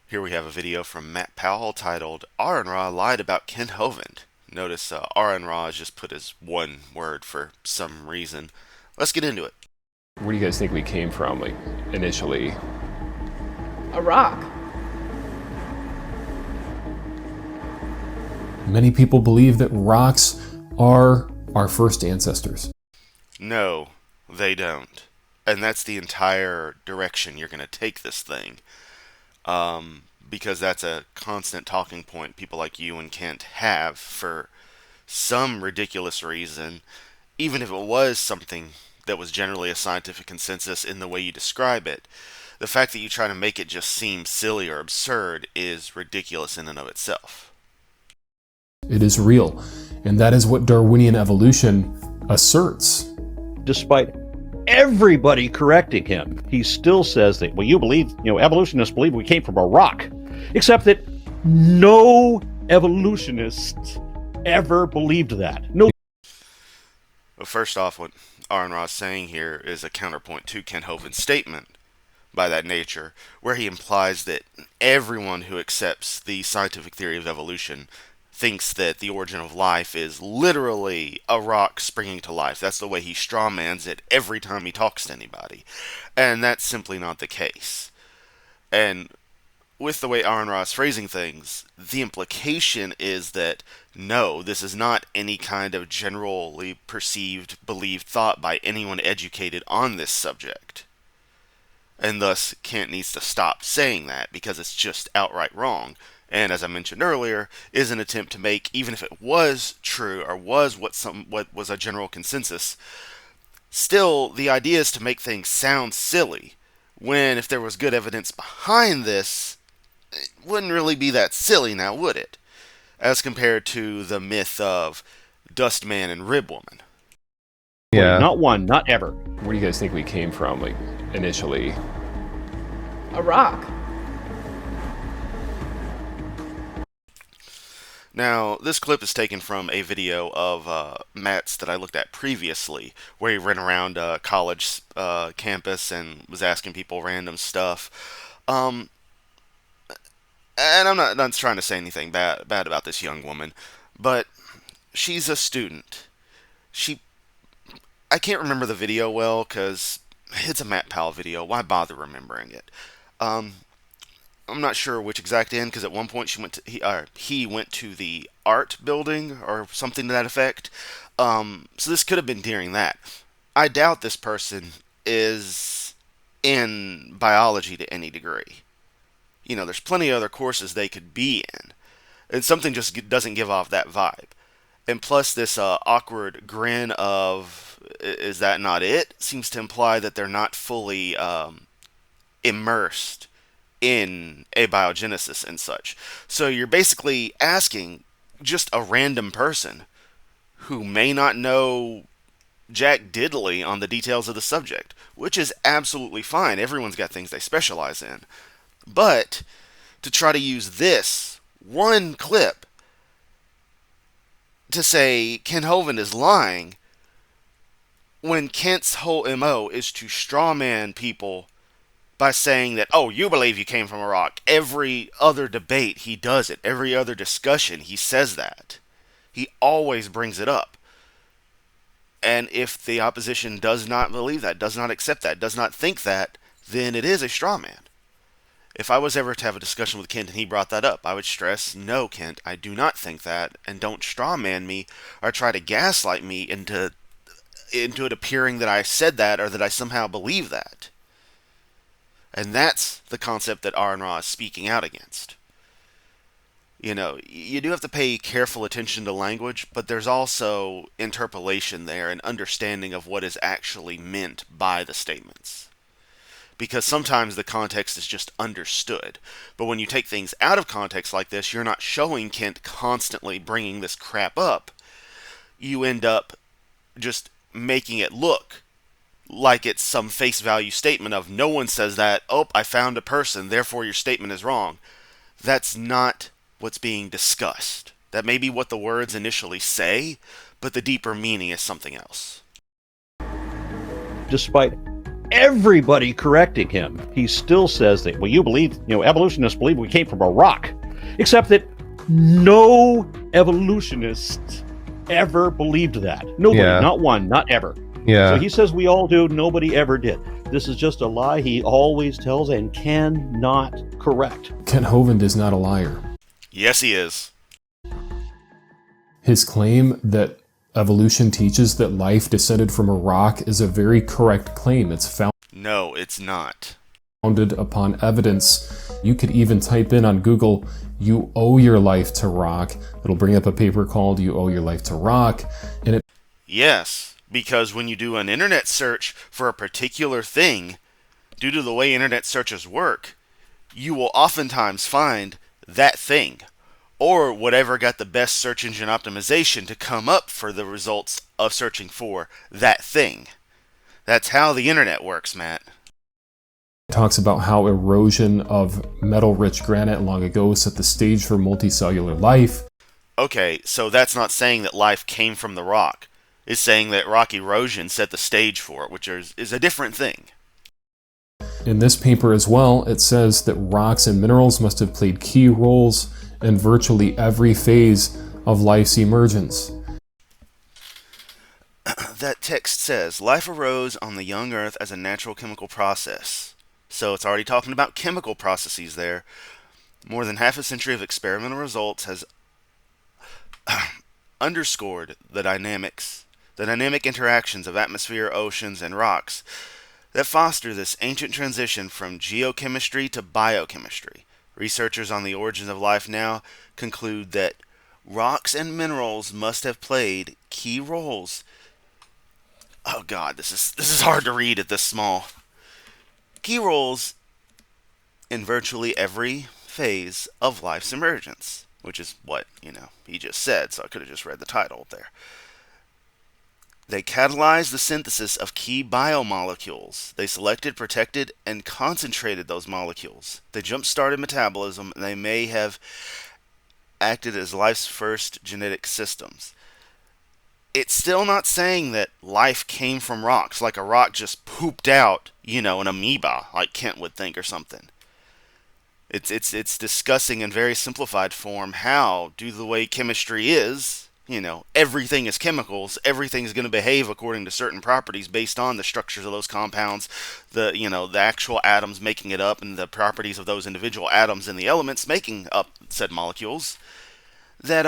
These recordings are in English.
Here we have a video from Matt Powell titled Aron lied about Ken Hovind. Notice Aron has just put as one word for some reason. Let's get into it. Where do you guys think we came from, like, initially? A rock. Many people believe that rocks are our first ancestors. No, they don't. And that's the entire direction you're going to take this thing. Because that's a constant talking point people like you and Kent have for some ridiculous reason, even if it was something that was generally a scientific consensus in the way you describe it. The fact that you try to make it just seem silly or absurd is ridiculous in and of itself. It is real, and that is what Darwinian evolution asserts. Despite everybody correcting him, he still says that, well, evolutionists believe we came from a rock, except that no evolutionists ever believed that. No. Well, first off, what Aron is saying here is a counterpoint to Ken Hovind's statement by that nature, where he implies that everyone who accepts the scientific theory of evolution thinks that the origin of life is literally a rock springing to life. That's the way he strawmans it every time he talks to anybody. And that's simply not the case. And with the way Aron is phrasing things, the implication is that no, this is not any kind of generally perceived, believed thought by anyone educated on this subject. And thus, Kent needs to stop saying that because it's just outright wrong. And as I mentioned earlier, is an attempt to make, even if it was true or was what was a general consensus, still the idea is to make things sound silly. When if there was good evidence behind this, it wouldn't really be that silly now, would it? As compared to the myth of Dust Man and Rib Woman. Yeah. Not one, not ever. Where do you guys think we came from, like, initially? A rock. Now, this clip is taken from a video of Matt's that I looked at previously, where he ran around a college campus and was asking people random stuff. And I'm not trying to say anything bad about this young woman, but she's a student. I can't remember the video well because it's a Matt Powell video. Why bother remembering it? I'm not sure which exact end because at one point he went to the art building or something to that effect. So this could have been during that. I doubt this person is in biology to any degree. You know, there's plenty of other courses they could be in, and something just doesn't give off that vibe. And plus, this awkward grin of "is that not it?" seems to imply that they're not fully immersed in abiogenesis and such. So you're basically asking just a random person who may not know jack diddly on the details of the subject, which is absolutely fine. Everyone's got things they specialize in. But to try to use this one clip to say Ken Hovind is lying when Kent's whole MO is to strawman people by saying that, oh, you believe you came from a rock. Every other debate, he does it. Every other discussion, he says that. He always brings it up. And if the opposition does not believe that, does not accept that, does not think that, then it is a straw man. If I was ever to have a discussion with Kent and he brought that up, I would stress, no, Kent, I do not think that, and don't straw man me or try to gaslight me into it appearing that I said that or that I somehow believe that. And that's the concept that Aron is speaking out against. You know, you do have to pay careful attention to language, but there's also interpolation there and understanding of what is actually meant by the statements. Because sometimes the context is just understood. But when you take things out of context like this, you're not showing Kent constantly bringing this crap up. You end up just making it look like it's some face value statement of no one says that, oh, I found a person, therefore your statement is wrong. That's not what's being discussed. That may be what the words initially say, but the deeper meaning is something else. Despite everybody correcting him, he still says that, well, evolutionists believe we came from a rock, except that no evolutionists ever believed that. Nobody, not one, not ever. Yeah. So he says we all do, nobody ever did. This is just a lie he always tells and cannot correct. Kent Hovind is not a liar. Yes, he is. His claim that evolution teaches that life descended from a rock is a very correct claim. It's No, it's not. founded upon evidence. You could even type in on Google, "You owe your life to rock." It'll bring up a paper called "You Owe Your Life to Rock," and it Yes, because when you do an internet search for a particular thing, due to the way internet searches work, you will oftentimes find that thing, or whatever got the best search engine optimization to come up for the results of searching for that thing. That's how the internet works, Matt. talks about how erosion of metal-rich granite long ago set the stage for multicellular life. Okay, so that's not saying that life came from the rock. It's saying that rock erosion set the stage for it, which is a different thing. In this paper as well, it says that rocks and minerals must have played key roles in virtually every phase of life's emergence. That text says, life arose on the young earth as a natural chemical process. So it's already talking about chemical processes there. More than half a century of experimental results has underscored the dynamic interactions of atmosphere, oceans, and rocks that foster this ancient transition from geochemistry to biochemistry. Researchers on the origins of life now conclude that rocks and minerals must have played key roles. Oh God, this is hard to read at this small. Key roles in virtually every phase of life's emergence, which is what, he just said, so I could have just read the title there. They catalyzed the synthesis of key biomolecules. They selected, protected, and concentrated those molecules. They jump-started metabolism, and they may have acted as life's first genetic systems. It's still not saying that life came from rocks, like a rock just pooped out, an amoeba, like Kent would think or something. It's discussing in very simplified form how, due to the way chemistry is, everything is chemicals, everything's going to behave according to certain properties based on the structures of those compounds, the actual atoms making it up, and the properties of those individual atoms and the elements making up said molecules, that,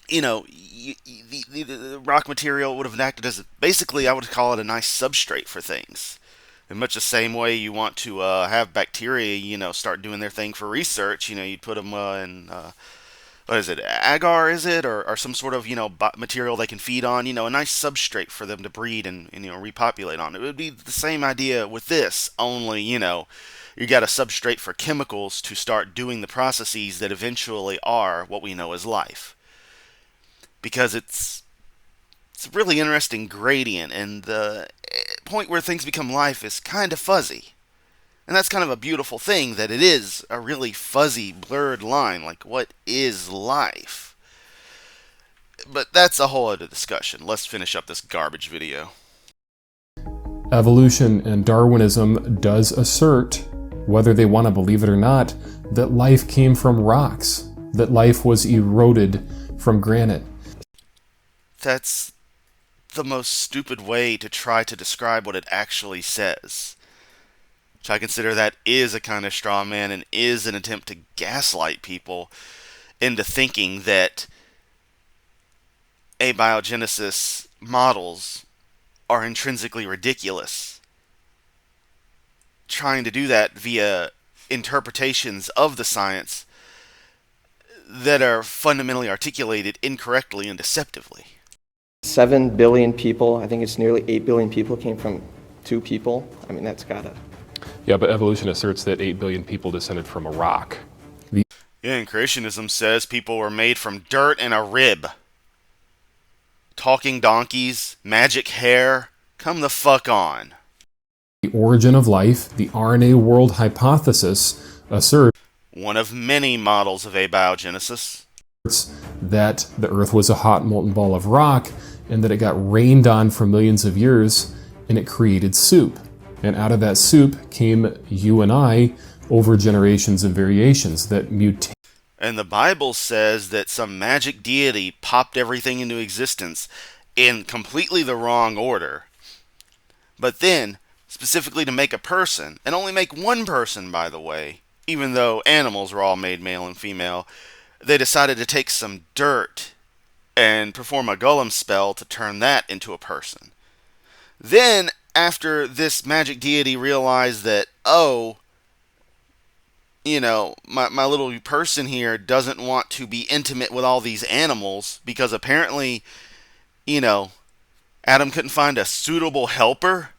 the rock material would have acted as, basically, I would call it a nice substrate for things. In much the same way you want to have bacteria, start doing their thing for research, you'd put them in, what is it, agar, is it? Or some sort of, material they can feed on, a nice substrate for them to breed and repopulate on. It would be the same idea with this, only, you got a substrate for chemicals to start doing the processes that eventually are what we know as life. Because it's a really interesting gradient, and the point where things become life is kind of fuzzy. And that's kind of a beautiful thing, that it is a really fuzzy, blurred line, like what is life? But that's a whole other discussion. Let's finish up this garbage video. Evolution and Darwinism does assert, whether they want to believe it or not, that life came from rocks, that life was eroded from granite. That's the most stupid way to try to describe what it actually says. Which I consider that is a kind of straw man and is an attempt to gaslight people into thinking that abiogenesis models are intrinsically ridiculous. Trying to do that via interpretations of the science that are fundamentally articulated incorrectly and deceptively. 7 billion people, I think it's nearly 8 billion people came from 2 people. I mean, that's gotta... Yeah, but evolution asserts that 8 billion people descended from a rock. Yeah, and creationism says people were made from dirt and a rib. Talking donkeys, magic hair, come the fuck on. The origin of life, the RNA world hypothesis, asserts one of many models of abiogenesis that the Earth was a hot molten ball of rock and that it got rained on for millions of years and it created soup. And out of that soup came you and I over generations and variations that mutate. And the Bible says that some magic deity popped everything into existence in completely the wrong order. But then, specifically to make a person, and only make one person, by the way, even though animals were all made male and female, they decided to take some dirt and perform a golem spell to turn that into a person. Then, after this magic deity realized that, oh, you know, my little person here doesn't want to be intimate with all these animals because apparently, you know, Adam couldn't find a suitable helper,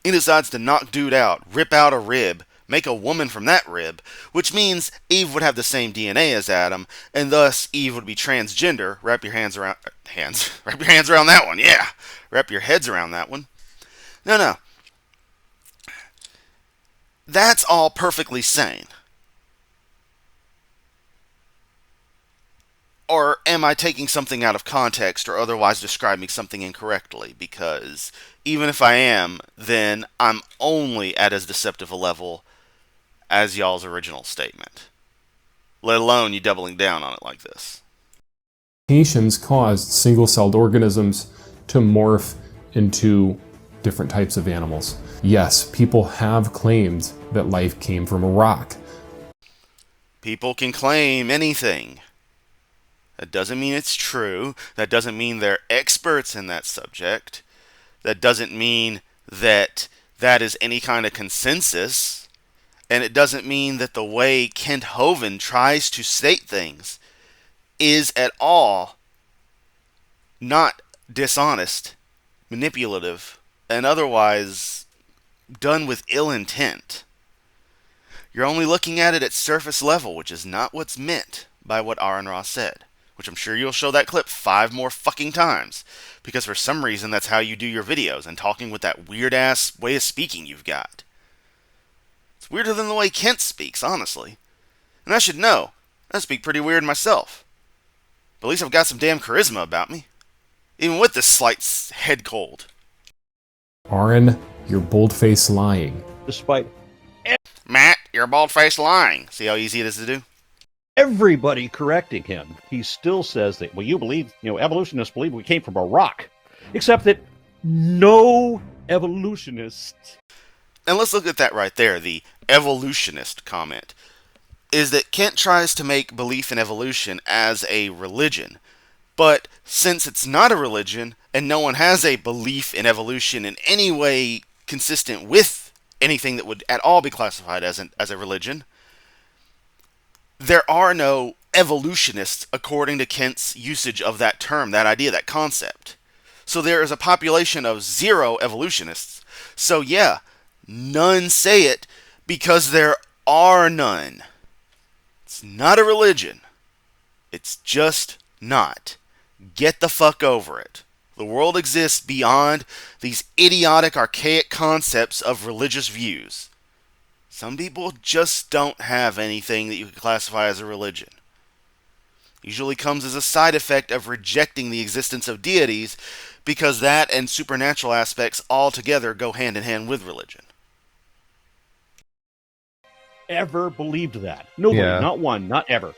he decides to knock dude out, rip out a rib, make a woman from that rib, which means Eve would have the same DNA as Adam, and thus Eve would be transgender. Wrap your hands around that one, yeah. Wrap your heads around that one. No. That's all perfectly sane. Or am I taking something out of context or otherwise describing something incorrectly? Because even if I am, then I'm only at as deceptive a level as y'all's original statement. Let alone you doubling down on it like this. Mutations caused single-celled organisms to morph into different types of animals. Yes, people have claimed that life came from a rock. People can claim anything. That doesn't mean it's true. That doesn't mean they're experts in that subject. That doesn't mean that that is any kind of consensus. And it doesn't mean that the way Kent Hovind tries to state things is at all not dishonest, manipulative, and otherwise done with ill intent. You're only looking at it at surface level, which is not what's meant by what Aron said. Which I'm sure you'll show that clip 5 more fucking times. Because for some reason that's how you do your videos, and talking with that weird-ass way of speaking you've got. It's weirder than the way Kent speaks, honestly. And I should know. I speak pretty weird myself. But at least I've got some damn charisma about me. Even with this slight head cold. Aron, you're bold-faced lying. Despite Matt, you're bald-faced lying. See how easy it is to do? everybody correcting him, he still says that, well, you believe, evolutionists believe we came from a rock. Except that no evolutionist. And let's look at that right there, the evolutionist comment. Is that Kent tries to make belief in evolution as a religion. But since it's not a religion, and no one has a belief in evolution in any way consistent with anything that would at all be classified as a religion, there are no evolutionists according to Kent's usage of that term, that idea, that concept. So there is a population of 0 evolutionists. So yeah, none say it because there are none. It's not a religion. It's just not. Get the fuck over it. The world exists beyond these idiotic, archaic concepts of religious views. Some people just don't have anything that you could classify as a religion. Usually comes as a side effect of rejecting the existence of deities, because that and supernatural aspects altogether go hand in hand with religion. Ever believed that? Nobody, Yeah. not one, not ever.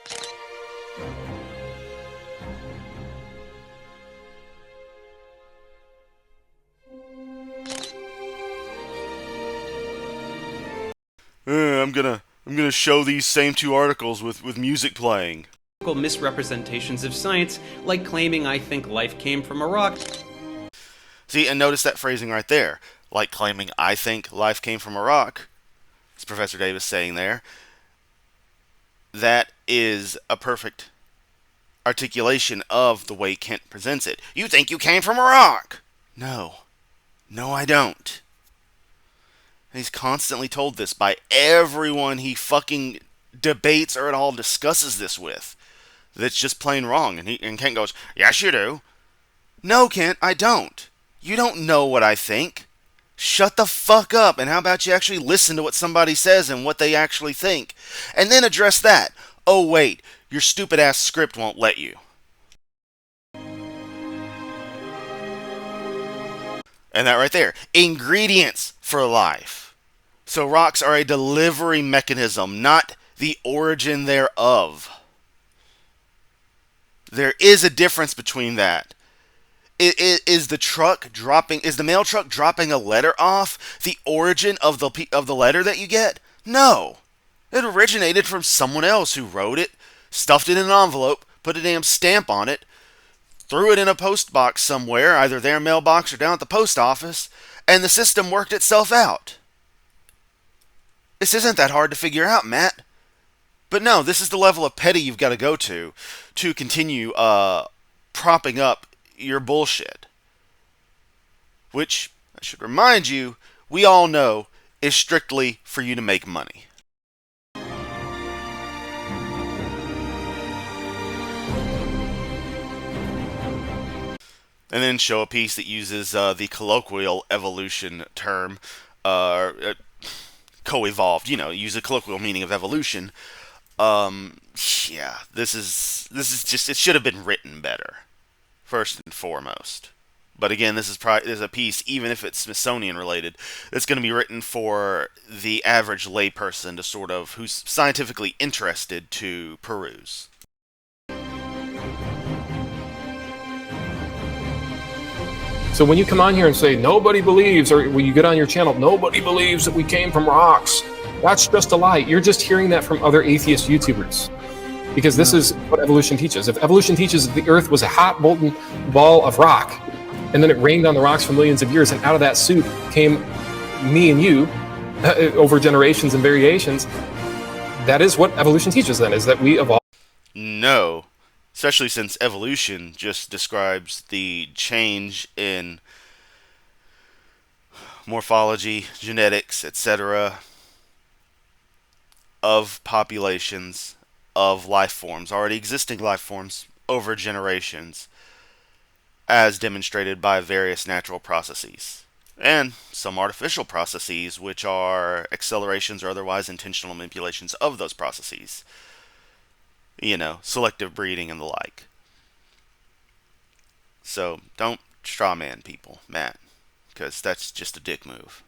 I'm gonna show these same 2 articles with music playing. Misrepresentations of science, like claiming I think life came from a rock. See, and notice that phrasing right there. Like claiming I think life came from a rock. As Professor Davis saying there. That is a perfect articulation of the way Kent presents it. You think you came from a rock! No. No, I don't. And he's constantly told this by everyone he fucking debates or at all discusses this with. That's just plain wrong. And Kent goes, yes, you do. No, Kent, I don't. You don't know what I think. Shut the fuck up, and how about you actually listen to what somebody says and what they actually think, and then address that. Oh wait, your stupid ass script won't let you. And that right there, ingredients for life. So rocks are a delivery mechanism, not the origin thereof. There is a difference between that. Is the mail truck dropping a letter off the origin of the letter that you get? No. It originated from someone else who wrote it, stuffed it in an envelope, put a damn stamp on it, threw it in a post box somewhere, either their mailbox or down at the post office, and the system worked itself out. This isn't that hard to figure out, Matt. But no, this is the level of petty you've got to go to continue propping up your bullshit. Which, I should remind you, we all know is strictly for you to make money. And then show a piece that uses the colloquial evolution term, co-evolved, use a colloquial meaning of evolution. Yeah, this is just, it should have been written better, first and foremost. But again, this is a piece, even if it's Smithsonian related, that's going to be written for the average layperson to sort of, who's scientifically interested to peruse. So when you come on here and say, nobody believes, or when you get on your channel, nobody believes that we came from rocks, that's just a lie. You're just hearing that from other atheist YouTubers. Because this is what evolution teaches. If evolution teaches that the Earth was a hot, molten ball of rock, and then it rained on the rocks for millions of years, and out of that soup came me and you over generations and variations, that is what evolution teaches then, is that we evolved. No. Especially since evolution just describes the change in morphology, genetics, etc. of populations of life forms, already existing life forms, over generations, as demonstrated by various natural processes. And some artificial processes, which are accelerations or otherwise intentional manipulations of those processes. Selective breeding and the like. So, don't strawman people, Matt, because that's just a dick move.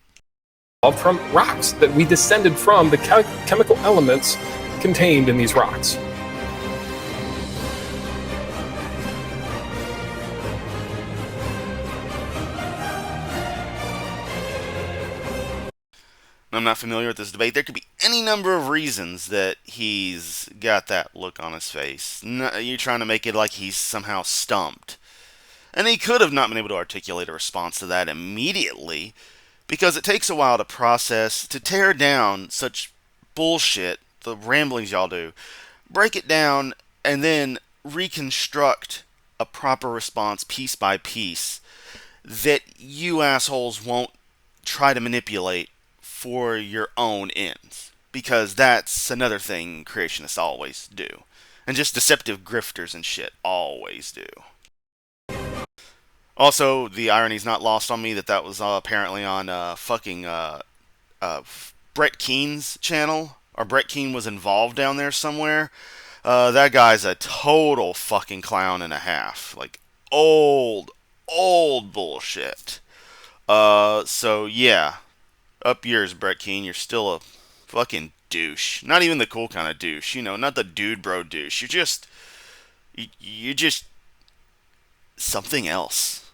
From rocks, that we descended from the chemical elements contained in these rocks. I'm not familiar with this debate. There could be any number of reasons that he's got that look on his face. You're trying to make it like he's somehow stumped. And he could have not been able to articulate a response to that immediately, because it takes a while to process, to tear down such bullshit, the ramblings y'all do, break it down, and then reconstruct a proper response piece by piece that you assholes won't try to manipulate for your own ends, because that's another thing creationists always do, and just deceptive grifters and shit always do. Also, the irony's not lost on me that was apparently on Brett Keen's channel, or Brett Keen was involved down there somewhere. That guy's a total fucking clown and a half, like old bullshit. So yeah. Up yours, Brett Keen. You're still a fucking douche. Not even the cool kind of douche. Not the dude bro douche. You're just something else.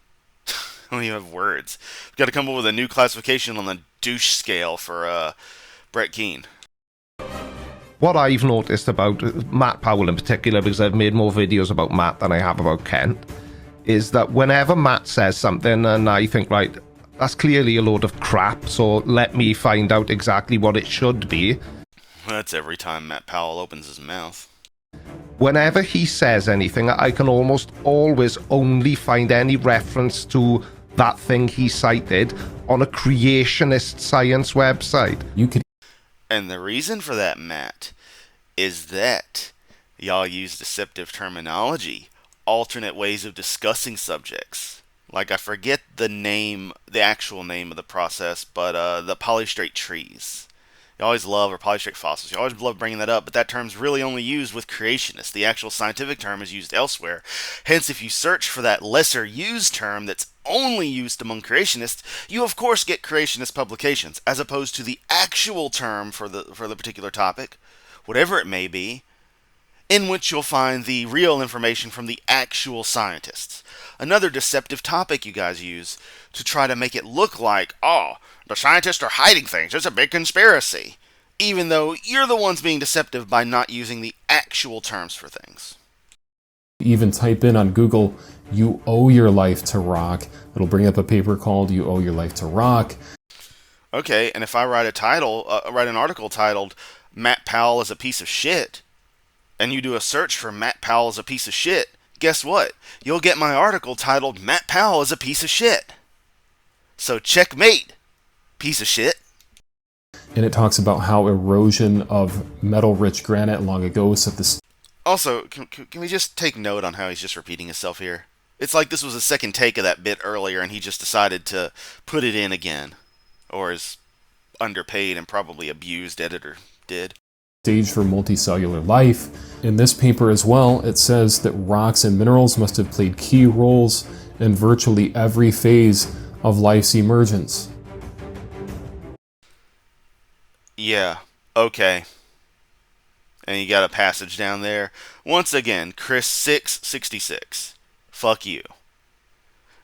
I don't even have words. We've got to come up with a new classification on the douche scale for Brett Keen. What I've noticed about Matt Powell in particular, because I've made more videos about Matt than I have about Kent, is that whenever Matt says something and I think, right, that's clearly a load of crap, so let me find out exactly what it should be. That's every time Matt Powell opens his mouth. Whenever he says anything, I can almost always only find any reference to that thing he cited on a creationist science website. And the reason for that, Matt, is that y'all use deceptive terminology, alternate ways of discussing subjects. Like, I forget the actual name of the process, but the polystrate trees. You always love, or polystrict fossils. You always love bringing that up, but that term's really only used with creationists. The actual scientific term is used elsewhere. Hence, if you search for that lesser used term that's only used among creationists, you of course get creationist publications, as opposed to the actual term for the particular topic, whatever it may be, in which you'll find the real information from the actual scientists. Another deceptive topic you guys use to try to make it look like, oh, the scientists are hiding things, it's a big conspiracy, even though you're the ones being deceptive by not using the actual terms for things. Even type in on Google, "You owe your life to rock." It'll bring up a paper called "You Owe Your Life to Rock." Okay, and if I write an article titled "Matt Powell is a piece of shit," and you do a search for "Matt Powell is a piece of shit," guess what? You'll get my article titled "Matt Powell is a piece of shit." So checkmate, piece of shit. And it talks about how erosion of metal-rich granite long ago set the... Also, can we just take note on how he's just repeating himself here? It's like this was a second take of that bit earlier, and he just decided to put it in again. Or his underpaid and probably abused editor did. Stage for multicellular life. In this paper as well, it says that rocks and minerals must have played key roles in virtually every phase of life's emergence. Yeah, okay. And you got a passage down there. Once again, Chris 666. Fuck you.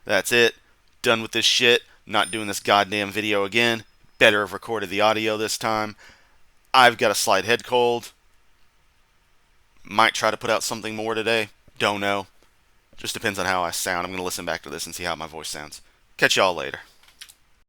That's it. Done with this shit. Not doing this goddamn video again. Better have recorded the audio this time. I've got a slight head cold. Might try to put out something more today. Don't know. Just depends on how I sound. I'm going to listen back to this and see how my voice sounds. Catch y'all later.